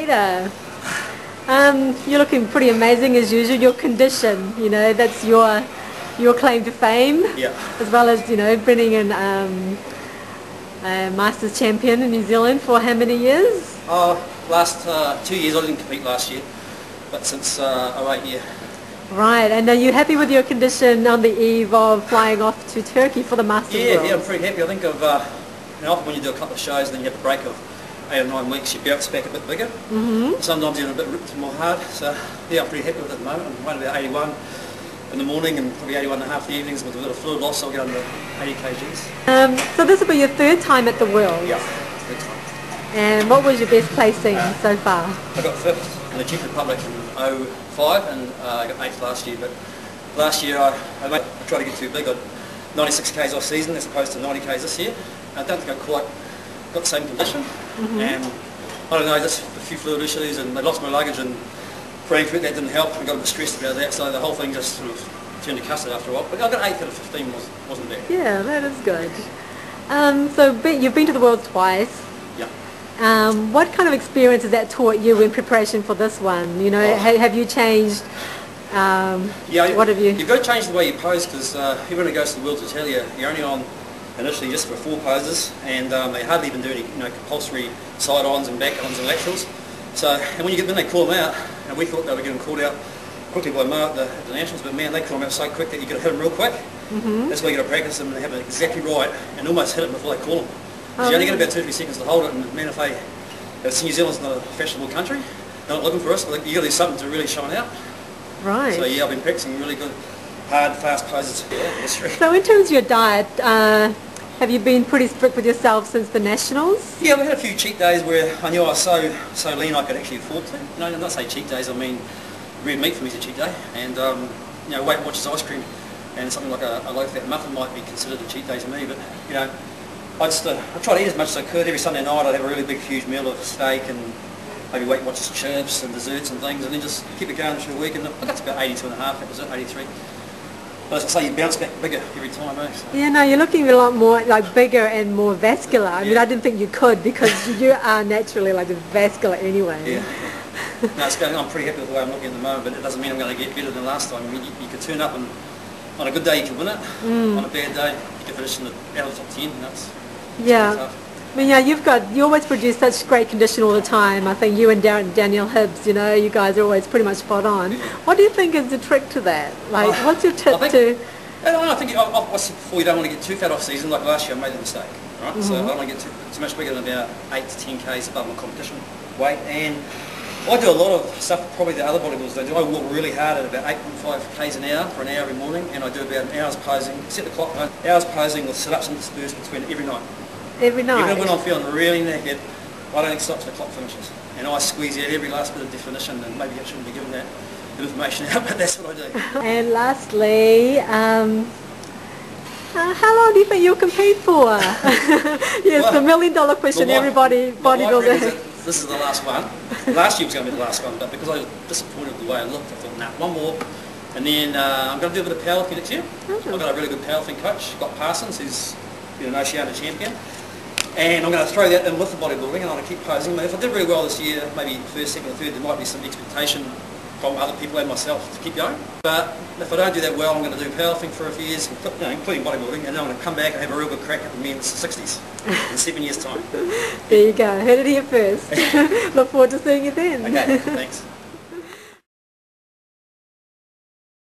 there. You're looking pretty amazing as usual. Your condition, you know, that's your claim to fame. Yeah. As well as, you know, bringing in a Masters champion in New Zealand for how many years? Last 2 years. I didn't compete last year, but since 08 year. Right, and are you happy with your condition on the eve of flying off to Turkey for the Masters World? Yeah, I'm pretty happy. I think often when you do a couple of shows and then you have a break of 8 or 9 weeks, your bounce back a bit bigger. Sometimes you're a bit ripped more hard. So yeah, I'm pretty happy with it at the moment. I'm weighing about 81 in the morning and probably 81 and a half in the evenings. With a bit of fluid loss, I'll get under 80 kgs. So this will be your third time at the World. Yeah, third time. And what was your best placing so far? I got 5th in the Czech Republic in 05 and I got 8th last year. But last year I tried to get too big. I got 96 k's off season as opposed to 90 k's this year. I don't think I quite got the same condition. And I don't know, just a few fluid issues, and I lost my luggage in Frankfurt. That didn't help. I got a bit stressed about that, so the whole thing just sort of turned to custard after a while. But I got 8th out of 15, wasn't bad. Yeah, that is good. So you've been to the World twice. Yeah. What kind of experience has that taught you in preparation for this one? You know, have you changed? Yeah, what have you? You've got to change the way you pose, because everyone who goes to the World will tell you you're only on initially just for 4 poses, and they hardly even do any compulsory side-ons and back-ons and laterals. So, and when you get them, they call them out, and we thought they were getting called out quickly by Mo at the Nationals, but man, they call them out so quick that you've got to hit them real quick. That's why you've got to practice them and have it exactly right and almost hit it before they call them. Because you only get about 2 or 3 seconds to hold it, and man, if New Zealand's not a fashionable country, they're not looking for us, you've got to do something to really shine out. Right. So yeah, I've been practicing really good, hard, fast poses. Yeah, so in terms of your diet, have you been pretty strict with yourself since the Nationals? Yeah, we had a few cheat days where I knew I was so lean I could actually afford to. No, not say cheat days, I mean red meat for me is a cheat day, and Weight Watchers ice cream and something like a low-fat muffin might be considered a cheat day to me. But I try to eat as much as I could. Every Sunday night I'd have a really big, huge meal of steak and maybe Weight Watchers chips and desserts and things, and then just keep it going through the week. And I got to about 82 and a half. That was it, 83. But as I say, you bounce back bigger every time, eh? So. Yeah, no, you're looking a lot more like bigger and more vascular. I mean, I didn't think you could, because you are naturally like vascular anyway. Yeah. No, I'm pretty happy with the way I'm looking at the moment, but it doesn't mean I'm going to get better than last time. I mean, you could turn up and on a good day you can win it. On a bad day you can finish out of the top 10. That's tough. I mean, yeah, you always produce such great condition all the time. I think you and Daniel Hibbs, you know, you guys are always pretty much spot on. What do you think is the trick to that? Like, what's your tip to... I think I said before, you don't want to get too fat off season. Like last year I made the mistake, right? So I don't want to get too much bigger than about 8 to 10 k's above my competition weight. And I do a lot of stuff probably the other bodybuilders don't do. I walk really hard at about 8.5 k's an hour for an hour every morning, and I do about an hour's posing, set the clock, hours posing with sit-ups and disperse between every night. Every night? Even when I'm feeling really naked, I don't stop till the clock finishes. And I squeeze out every last bit of definition, and maybe I shouldn't be giving that information out, but that's what I do. And lastly, how long do you think you'll compete for? Yes, well, the $1 million question bodybuilder. This is the last one. Last year was going to be the last one, but because I was disappointed with the way I looked, I thought, nah, one more. And then I'm going to do a bit of powerlifting next year. I've got a really good powerlifting coach, Scott Parsons, who's an Oceania champion. And I'm going to throw that in with the bodybuilding, and I'm going to keep posing. If I did really well this year, maybe first, second, or third, there might be some expectation from other people and myself to keep going. But if I don't do that well, I'm going to do powerlifting for a few years, including bodybuilding, and then I'm going to come back and have a real good crack at the men's 60s in 7 years' time. There you go. Heard it here first. Look forward to seeing you then. Okay, thanks.